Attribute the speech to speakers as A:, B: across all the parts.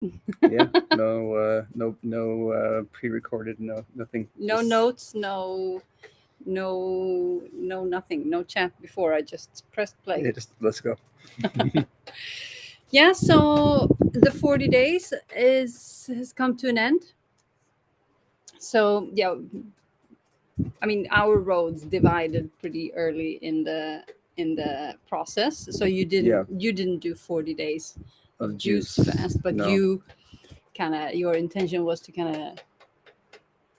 A: Yeah, no pre-recorded, nothing.
B: No
A: Just
B: notes, no nothing, no chat before. I just pressed play.
A: yeah, just let's go.
B: Yeah, so the 40 days is has come to an end. So yeah, I mean our roads divided pretty early in the process. So
A: Yeah,
B: you didn't do 40 days
A: of
B: of juice
A: juice.
B: fast, but
A: No.
B: you kind of your intention was to kind of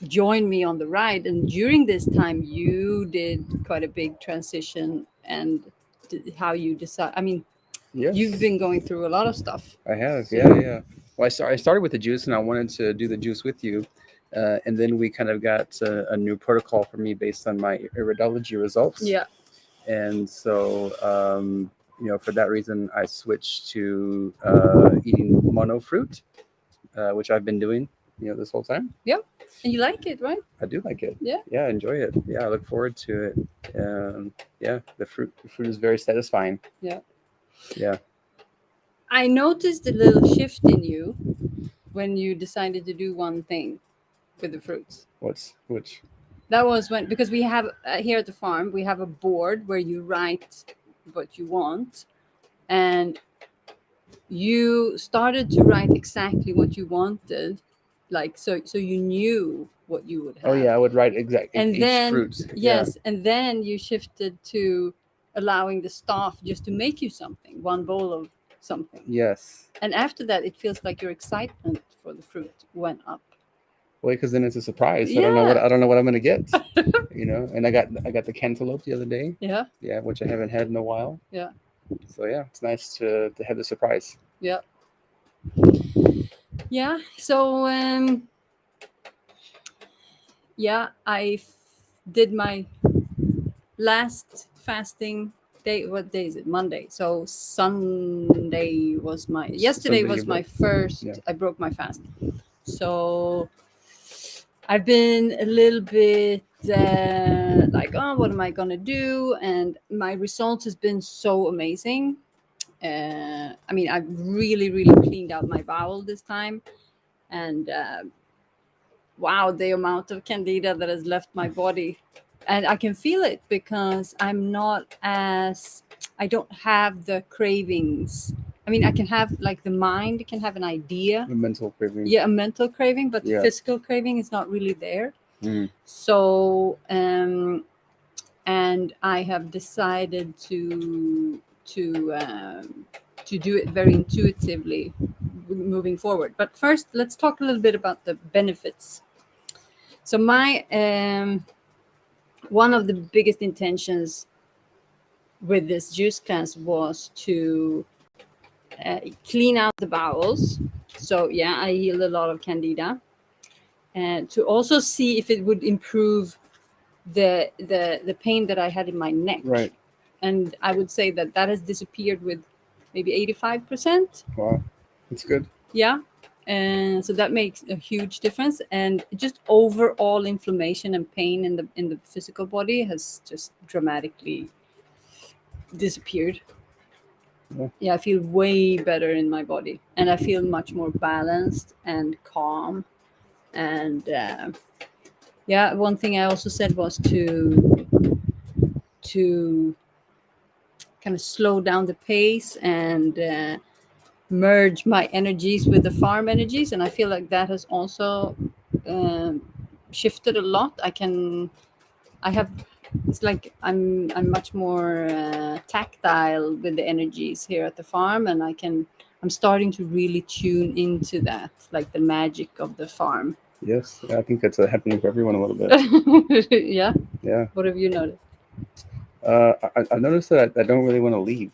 B: join me on the ride, and during this time you did quite a big transition and how you decide. I mean, you've
A: Yes,
B: been going through a lot of stuff.
A: I have.
B: So
A: Yeah, yeah. Well, I started with the juice, and I wanted to do the juice with you, and then we kind of got a new protocol for me based on my iridology results,
B: yeah,
A: and so for that reason, I switched to eating mono fruit, which I've been doing, this whole time.
B: yeah, and you like it, right?
A: I do like it.
B: Yeah,
A: Yeah, I enjoy it. Yeah, I look forward to it. Yeah, the fruit is very satisfying.
B: yeah.
A: Yeah.
B: I noticed a little shift in you when you decided to do one thing with the fruits.
A: What's which?
B: That was when, because we have here at the farm we have a board where you write what you want, and you started to write exactly what you wanted, like so you knew what you would
A: Oh
B: have.
A: yeah, I would write exact
B: And
A: each
B: then
A: fruit. Yeah.
B: yes, and then you shifted to allowing the staff just to make you something, one bowl of something.
A: Yes.
B: And after that it feels like your excitement for the fruit went up.
A: Well, because then it's a surprise.
B: Yeah.
A: I don't know what I'm gonna get. And I got the cantaloupe the other day.
B: Yeah,
A: Yeah, which I haven't had in a while.
B: yeah,
A: So yeah, it's nice to have the surprise.
B: yeah, yeah. So yeah, did my last fasting day. What day is it? Monday. So Sunday was my, yesterday
A: Sunday you
B: was my
A: broke.
B: first,
A: Yeah.
B: I broke my fast. So I've been a little bit like, oh, what am I gonna do? And my results has been so amazing. I mean, I've really cleaned out my bowel this time, and wow, the amount of candida that has left my body, and I can feel it because I'm not as, I don't have the cravings. I mean, I can have, like, the mind can have an idea,
A: The mental craving.
B: yeah, a mental craving, but the
A: Yeah.
B: physical craving is not really there.
A: Mm.
B: So and I have decided to um, to do it very intuitively moving forward. But first, let's talk a little bit about the benefits. So my one of the biggest intentions with this juice cleanse was to clean out the bowels. So yeah, I healed a lot of candida, and to also see if it would improve the pain that I had in my neck.
A: Right.
B: And I would say that that has disappeared with maybe 85%.
A: Wow. That's good.
B: Yeah. And so that makes a huge difference, and just overall inflammation and pain in the physical body has just dramatically disappeared.
A: Yeah.
B: Yeah, I feel way better in my body, and I feel much more balanced and calm. And yeah, one thing I also said was to kind of slow down the pace and merge my energies with the farm energies, and I feel like that has also um, shifted a lot. I have, it's like I'm much more tactile with the energies here at the farm, and I'm starting to really tune into that, like the magic of the farm.
A: Yes. I think that's happening for everyone a little bit.
B: Yeah,
A: Yeah.
B: what have you noticed?
A: I noticed that I don't really want to leave.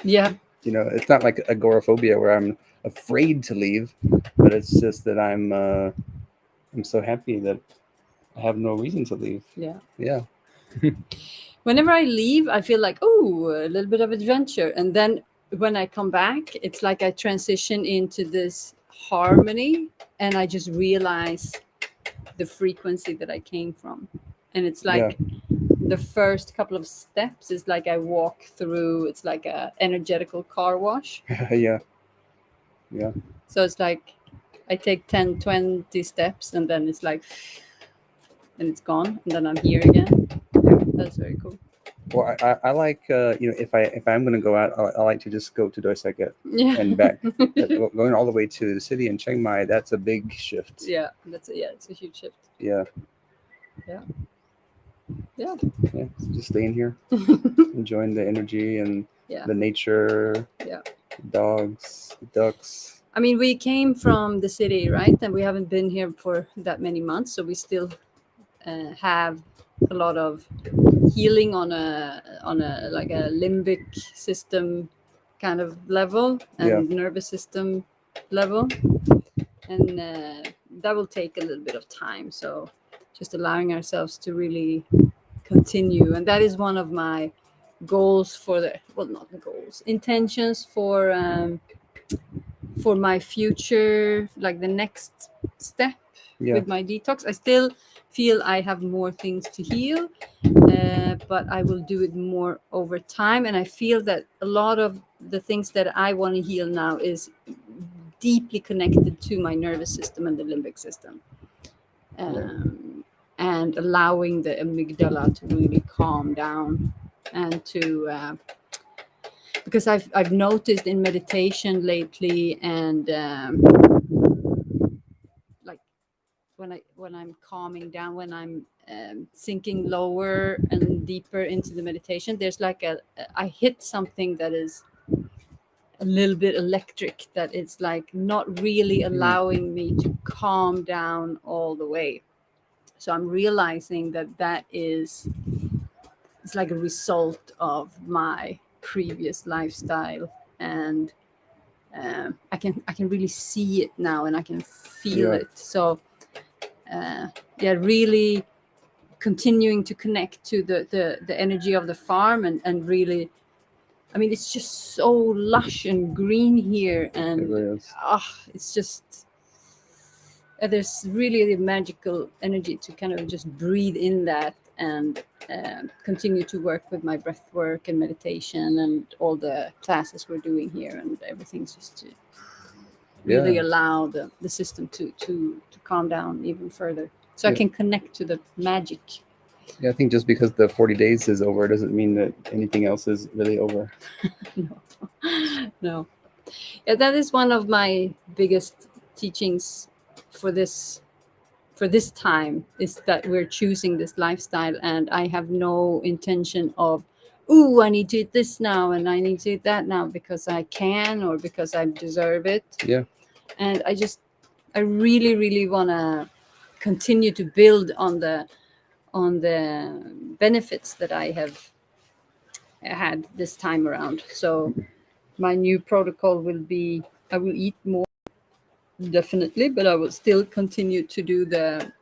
B: Yeah,
A: It's not like agoraphobia where I'm afraid to leave, but it's just that I'm so happy that I have no reason to leave.
B: yeah.
A: Yeah.
B: Whenever I leave, I feel like, oh, a little bit of adventure. And then when I come back, it's like I transition into this harmony, and I just realize the frequency that I came from. And it's
A: Yeah.
B: like the first couple of steps is like I walk through, it's like a energetical car wash.
A: Yeah. Yeah.
B: So it's like I take 10, 20 steps and then it's like, and it's gone. And then I'm here again.
A: Yeah.
B: That's very cool.
A: Well, I like if I'm going to go out, I like to just go to Doisaka
B: Yeah.
A: and back. Going all the way to the city in Chiang Mai, that's a big shift.
B: Yeah. It's a huge shift.
A: Yeah.
B: Yeah. Yeah.
A: Yeah. Just staying here, enjoying the energy and
B: Yeah.
A: the nature.
B: Yeah.
A: Dogs, ducks.
B: I mean, we came from the city, right? And we haven't been here for that many months, so we still have a lot of healing on a like a limbic system kind of level and nervous system level, and that will take a little bit of time. So just allowing ourselves to really continue, and that is one of my goals for the not goals, intentions for my future, like the next step with my detox. I still feel I have more things to heal, but I will do it more over time. And I feel that a lot of the things that I want to heal now is deeply connected to my nervous system and the limbic system. And allowing the amygdala to really calm down and to because I've noticed in meditation lately, and like when I'm calming down, when I'm sinking lower and deeper into the meditation, there's like I hit something that is a little bit electric, that it's like not really allowing me to calm down all the way. So I'm realizing that is it's like a result of my previous lifestyle, and I can really see it now, and I can feel it. So really continuing to connect to the energy of the farm, and really, I mean, it's just so lush and green here, and
A: really
B: it's just there's really a magical energy to kind of just breathe in that, and continue to work with my breath work and meditation and all the classes we're doing here, and everything's just to really allow the system to calm down even further, so I can connect to the magic.
A: Yeah, I think just because the 40 days is over doesn't mean that anything else is really over.
B: No. Yeah, that is one of my biggest teachings for this time, is that we're choosing this lifestyle, and I have no intention of, I need to eat this now and I need to eat that now because I can or because I deserve it.
A: Yeah.
B: And I really, really want to continue to build on the benefits that I have had this time around. So my new protocol will be, I will eat more, definitely, but I will still continue to do the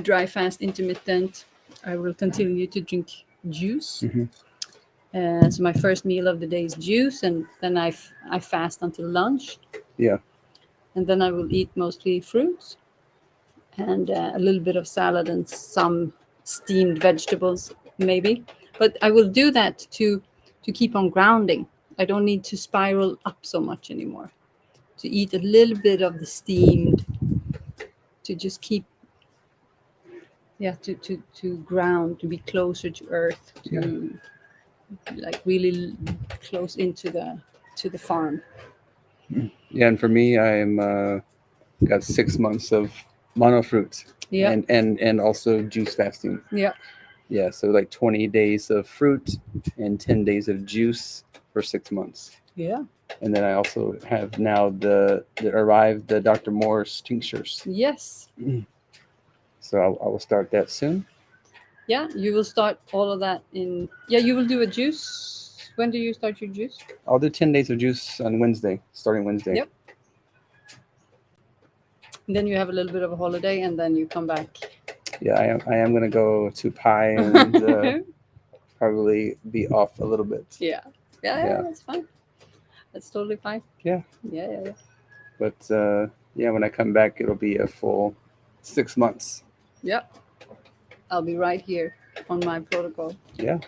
B: dry fast intermittent. I will continue to drink juice. So my first meal of the day is juice, and then I fast until lunch.
A: Yeah.
B: And then I will eat mostly fruits and a little bit of salad and some steamed vegetables, maybe. But I will do that to keep on grounding. I don't need to spiral up so much anymore. To eat a little bit of the steamed, to just keep, to ground, to be closer to earth, to like really close into the farm.
A: Yeah, and for me, I'm got 6 months of mono fruit.
B: Yeah.
A: And also juice fasting.
B: Yeah.
A: Yeah, so like 20 days of fruit and 10 days of juice for 6 months.
B: Yeah.
A: And then I also have now the Dr. Moore's tinctures.
B: Yes.
A: So I will start that soon.
B: Yeah, you will start all of that in. Yeah, you will do a juice. When do you start your juice?
A: I'll do 10 days of juice on Wednesday, starting Wednesday.
B: Yep. And then you have a little bit of a holiday, and then you come back.
A: Yeah, I am going to go to Pai and probably be off a little bit.
B: Yeah, that's fine. That's totally fine.
A: Yeah.
B: Yeah.
A: But when I come back, it'll be a full 6 months.
B: Yeah. I'll be right here on my protocol.
A: Yeah.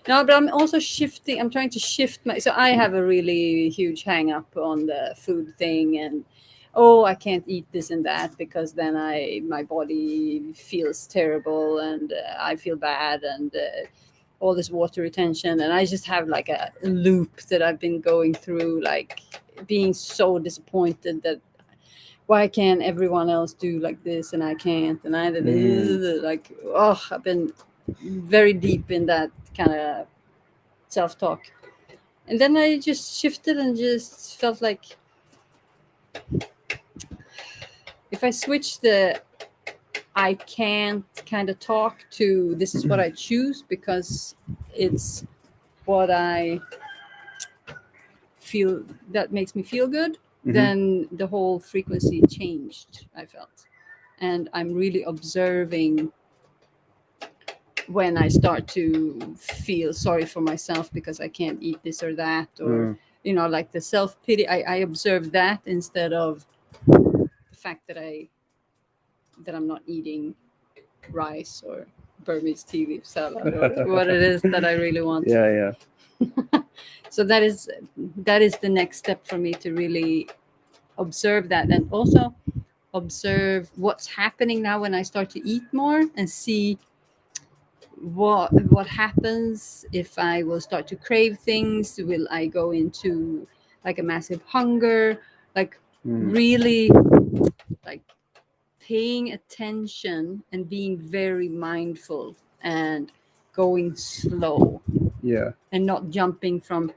B: No, but I'm also shifting. I'm trying to shift my. So I have a really huge hang up on the food thing, and oh, I can't eat this and that because then my body feels terrible and I feel bad and all this water retention, and I just have like a loop that I've been going through, like being so disappointed that why can't everyone else do like this and I can't, and I
A: Mm.
B: like oh, I've been very deep in that kind of self-talk. And then I just shifted and just felt like if I switch the I can't kind of talk to this is what I choose because it's what I feel that makes me feel good,
A: Mm-hmm.
B: then the whole frequency changed, I felt. And I'm really observing when I start to feel sorry for myself because I can't eat this or that, or
A: Mm.
B: like the self pity. I observe that instead of the fact that I'm not eating rice or Burmese tea leaf salad or what it is that I really want.
A: Yeah, yeah.
B: So that is the next step for me to really observe that, and also observe what's happening now when I start to eat more and see what happens if I will start to crave things. Will I go into like a massive hunger? Like
A: Mm.
B: really like paying attention and being very mindful and going slow
A: Yeah,
B: and not jumping from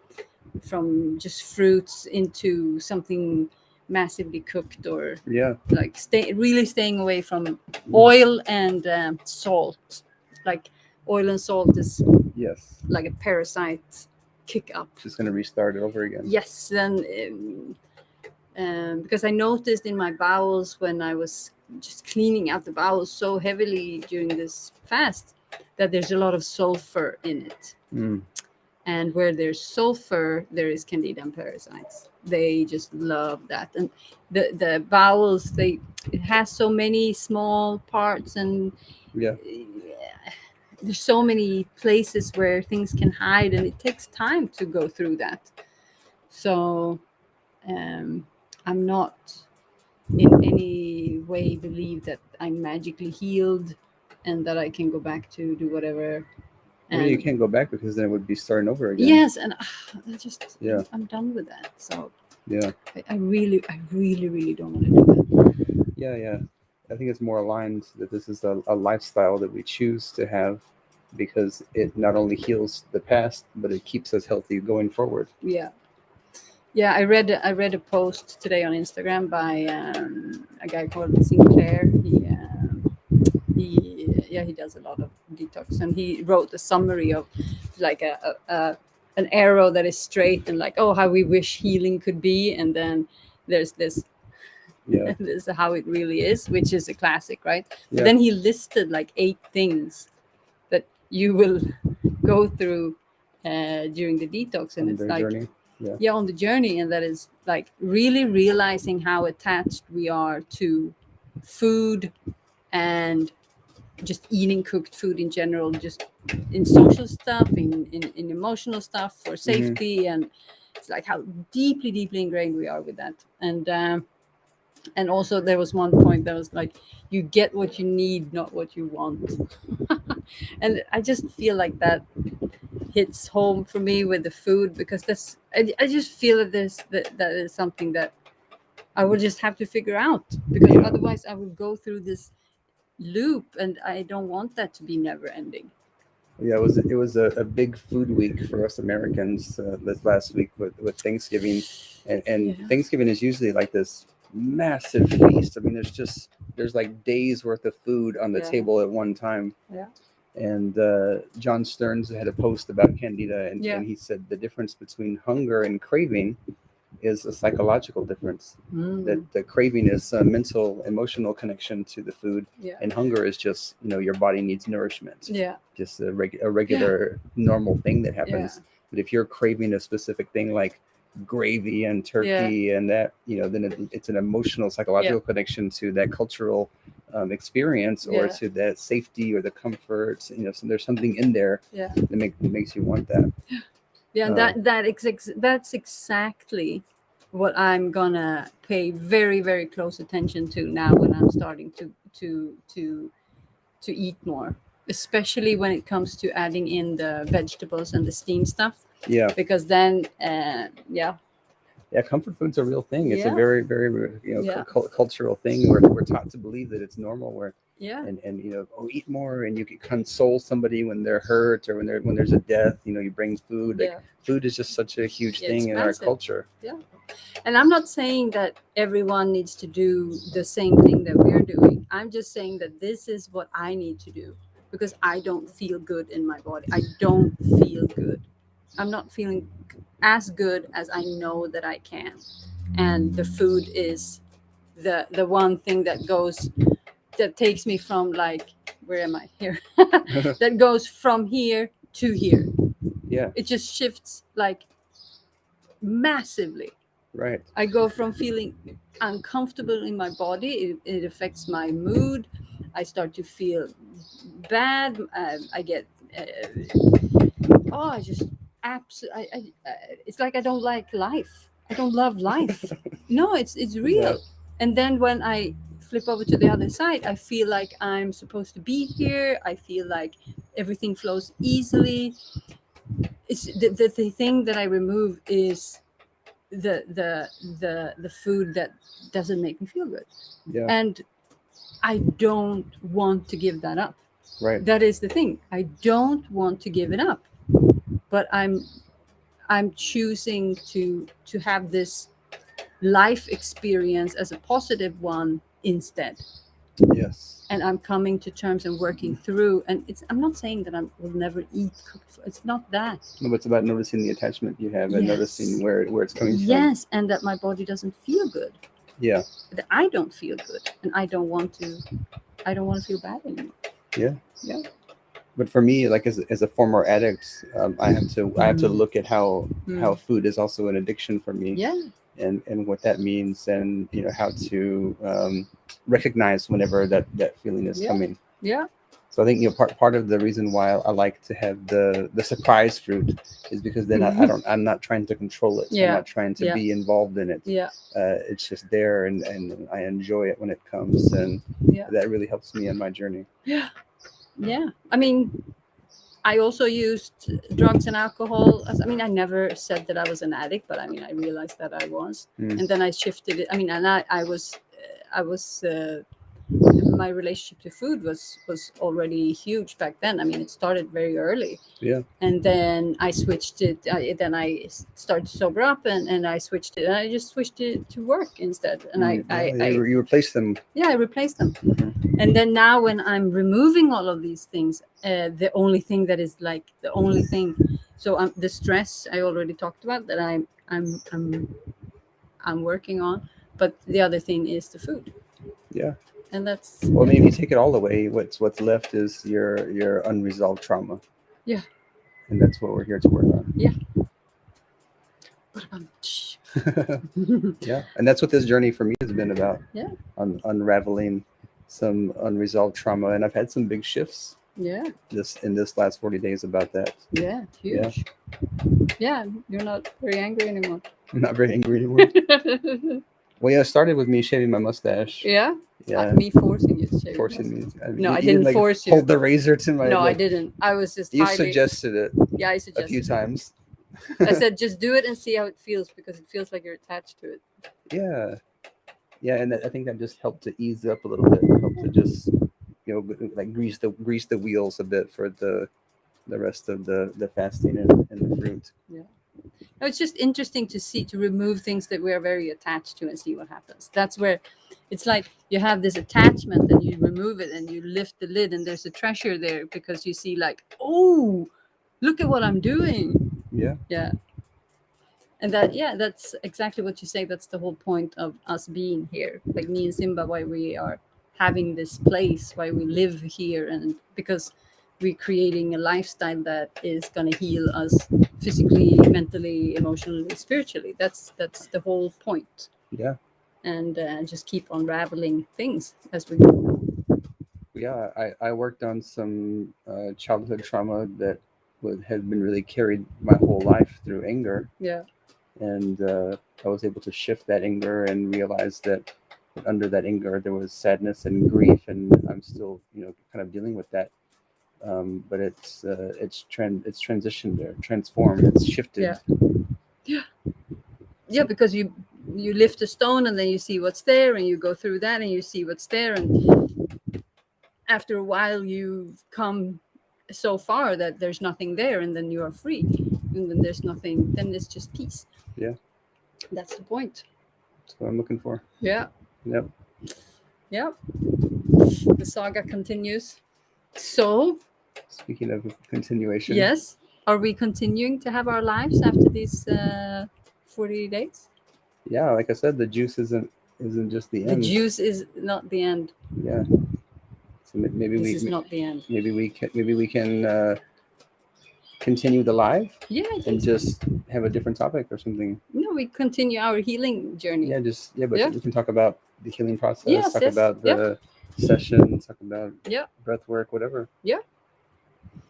B: just fruits into something massively cooked, or
A: yeah.
B: like really staying away from
A: Mm.
B: oil and salt. Like oil and salt is
A: Yes.
B: like a parasite kick up.
A: Just gonna restart it over again.
B: Yes, then because I noticed in my bowels when I was just cleaning out the bowels so heavily during this fast that there's a lot of sulfur in it.
A: Mm.
B: And where there's sulfur, there is candida and parasites. They just love that. And the bowels, it has so many small parts, and
A: Yeah.
B: there's so many places where things can hide, and it takes time to go through that. So um, I'm not in any way believe that I'm magically healed and that I can go back to do whatever.
A: Well, you
B: And
A: can't go back because then it would be starting over again.
B: yes, and I just
A: Yeah.
B: I'm done with that. So
A: Yeah.
B: I really, really don't want to do that.
A: Yeah, yeah. I think it's more aligned that this is a lifestyle that we choose to have because it not only heals the past, but it keeps us healthy going forward.
B: Yeah, yeah. I read a post today on Instagram by a guy called Sinclair. He does a lot of detox, and he wrote a summary of like an arrow that is straight and like, oh, how we wish healing could be, and then there's this
A: Yeah.
B: this is how it really is, which is a classic, right? But
A: Yeah.
B: then he listed like 8 things that you will go through during the detox, and
A: On
B: it's
A: their
B: like,
A: journey. Yeah.
B: yeah, on the journey, and that is like really realizing how attached we are to food and just eating cooked food in general, just in social stuff, in emotional stuff for
A: Mm-hmm.
B: safety, and it's like how deeply ingrained we are with that. And also there was one point that was like, you get what you need, not what you want. And I just feel like that hits home for me with the food, because I just feel that that is something that I will just have to figure out, because
A: Yeah.
B: otherwise I will go through this loop, and I don't want that to be never ending.
A: Yeah, it was a big food week for us Americans this last week with Thanksgiving, and
B: Yeah.
A: Thanksgiving is usually like this massive feast. I mean, there's like days worth of food on the
B: Yeah.
A: table at one time.
B: Yeah.
A: And John Stearns had a post about candida,
B: Yeah.
A: and he said the difference between hunger and craving is a psychological difference. That
B: Mm.
A: the craving is a mental, emotional connection to the food,
B: Yeah.
A: and hunger is just your body needs nourishment,
B: Yeah.
A: just a regular normal thing that
B: Yeah.
A: happens. But if you're craving a specific thing like gravy and
B: Yeah.
A: turkey and that, then it's an emotional,
B: Yeah.
A: psychological connection to that cultural experience, or
B: Yeah.
A: to that safety or the comfort. So there's something in there
B: Yeah.
A: that makes you want that.
B: Yeah, and
A: Uh,
B: that's exactly what I'm gonna pay very, very close attention to now when I'm starting to eat more, especially when it comes to adding in the vegetables and the steam stuff,
A: yeah,
B: because then, yeah,
A: yeah. Comfort food's a real thing. It's a
B: yeah,
A: very, very,
B: yeah,
A: cultural thing. We're taught to believe that it's normal. Where
B: yeah,
A: and eat more, and you can console somebody when they're hurt, or when there's a death. You bring food. Like
B: yeah,
A: food is just such a huge
B: yeah.
A: thing
B: It's
A: in our
B: massive.
A: culture.
B: Yeah. And I'm not saying that everyone needs to do the same thing that we're doing. I'm just saying that this is what I need to do because I don't feel good in my body. I don't feel good. I'm not feeling as good as I know that I can. And the food is the one thing that takes me from, like, where am I here? That goes from here to here.
A: Yeah,
B: It just shifts like massively.
A: right.
B: I go from feeling uncomfortable in my body, it affects my mood. I start to feel bad. I get, I just absolutely, it's like I don't like life. I don't love life. No, it's
A: Yeah,
B: real. And then when I flip over to the other side, I feel like I'm supposed to be here. I feel like everything flows easily. It's the thing that I remove is the food that doesn't make me feel good,
A: yeah,
B: and I don't want to give that up.
A: right.
B: That is the thing, I don't want to give it up, but I'm choosing to have this life experience as a positive one instead.
A: Yes.
B: And I'm coming to terms and working through, and I'm not saying that I will never eat cooked food. It's not that.
A: No, but it's about noticing the attachment you have and
B: Yes.
A: noticing where it's coming from.
B: Yes, and that my body doesn't feel good,
A: Yeah,
B: that I don't feel good, and I don't want to feel bad anymore.
A: yeah.
B: Yeah.
A: But for me, like as a former addict, I have to look at how
B: Mm.
A: food is also an addiction for me,
B: Yeah.
A: and what that means, and how to recognize whenever that feeling is
B: Yeah.
A: coming.
B: Yeah.
A: So I think part of the reason why I like to have the surprise fruit is because then I'm not trying to control it. I'm
B: Yeah.
A: not trying to
B: Yeah.
A: be involved in it.
B: Yeah.
A: It's just there, and I enjoy it when it comes, and
B: Yeah.
A: that really helps me in my journey.
B: Yeah. Yeah. I mean, I also used drugs and alcohol. I mean, I never said that I was an addict, but I mean, I realized that I was,
A: Mm.
B: and then I shifted it. I mean, and I was. My relationship to food was already huge back then. I mean, it started very early,
A: Yeah.
B: and then I switched it. Then I started to sober up, and I switched it. And I just switched it to work instead, and
A: Yeah, you replace them.
B: yeah, I replaced them.
A: Mhm.
B: And then now, when I'm removing all of these things, the only thing that is like the only thing, so the stress I already talked about that I'm working on, but the other thing is the food,
A: Yeah.
B: and that's
A: Well, I mean, if you take it all away, what's left is your unresolved trauma.
B: Yeah.
A: And that's what we're here to work on.
B: Yeah.
A: Yeah, and that's what this journey for me has been about.
B: Yeah.
A: Unraveling some unresolved trauma, and I've had some big shifts
B: Yeah.
A: this last 40 days about that.
B: Yeah.
A: Yeah.
B: Huge. Yeah. You're not very angry anymore.
A: I'm not very angry anymore. Well, yeah, it started with me shaving my mustache.
B: Yeah.
A: Yeah.
B: Me forcing you to shave.
A: Forcing me. I mean,
B: No, I
A: you
B: didn't
A: like
B: force you.
A: hold the razor to my.
B: No, I
A: like,
B: didn't. I was just
A: You
B: highly.
A: suggested it
B: Yeah, I
A: a
B: suggested
A: few
B: it.
A: times.
B: I said, just do it and see how it feels, because it feels like you're attached to it.
A: Yeah, yeah, and I think that just helped to ease up a little bit. Helped to just like grease the wheels a bit for the rest of the fasting and the fruit.
B: Yeah. No, it's just interesting to remove things that we are very attached to and see what happens. That's where it's like you have this attachment and you remove it and you lift the lid and there's a treasure there, because you see, like, oh, look at what I'm doing.
A: Yeah,
B: Yeah. And that's exactly what you say. That's the whole point of us being here, like me and Simba, why we are having this place, why we live here, and because we're creating a lifestyle that is going to heal us physically, mentally, emotionally, spiritually. That's the whole point.
A: yeah.
B: And just keep unraveling things as we go.
A: yeah, I worked on some childhood trauma that had been really carried my whole life through anger,
B: Yeah.
A: and I was able to shift that anger and realize that under that anger there was sadness and grief, and I'm still kind of dealing with that. But it's transitioned or transformed. It's shifted.
B: Yeah. Yeah, because you lift a stone and then you see what's there, and you go through that and you see what's there, and after a while you've come so far that there's nothing there, and then you are free, and then there's nothing, then it's just peace.
A: Yeah,
B: That's the point.
A: that's what I'm looking for.
B: Yeah.
A: Yep.
B: Yeah. The saga continues. So
A: Speaking of continuation,
B: yes, are we continuing to have our lives after these 40 days?
A: yeah, like I said, the juice isn't just the
B: The
A: end.
B: juice is not the end.
A: Yeah. So maybe
B: This is not the end.
A: maybe we can continue the live
B: Yeah, I think
A: and
B: so.
A: just have a different topic or something.
B: No, we continue our healing journey.
A: Yeah, but
B: Yeah.
A: we can talk about the healing process,
B: Yes,
A: talk
B: yes,
A: about
B: yeah.
A: the session, talk about
B: Yeah.
A: breath work, whatever.
B: Yeah.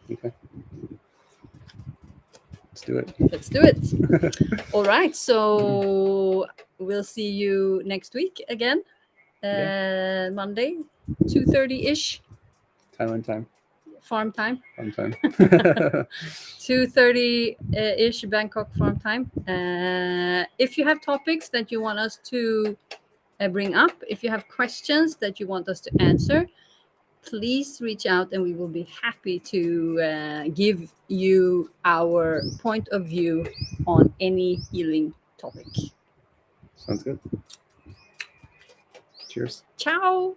A: Okay. Let's do it.
B: Let's do it. All right. So we'll see you next week again. Monday, 2:30 ish,
A: Thailand time.
B: farm time.
A: Fun time.
B: 2:30 ish Bangkok farm time. If you have topics that you want us to bring up, if you have questions that you want us to answer, please reach out and we will be happy to give you our point of view on any healing topic.
A: Sounds good. Cheers.
B: Ciao.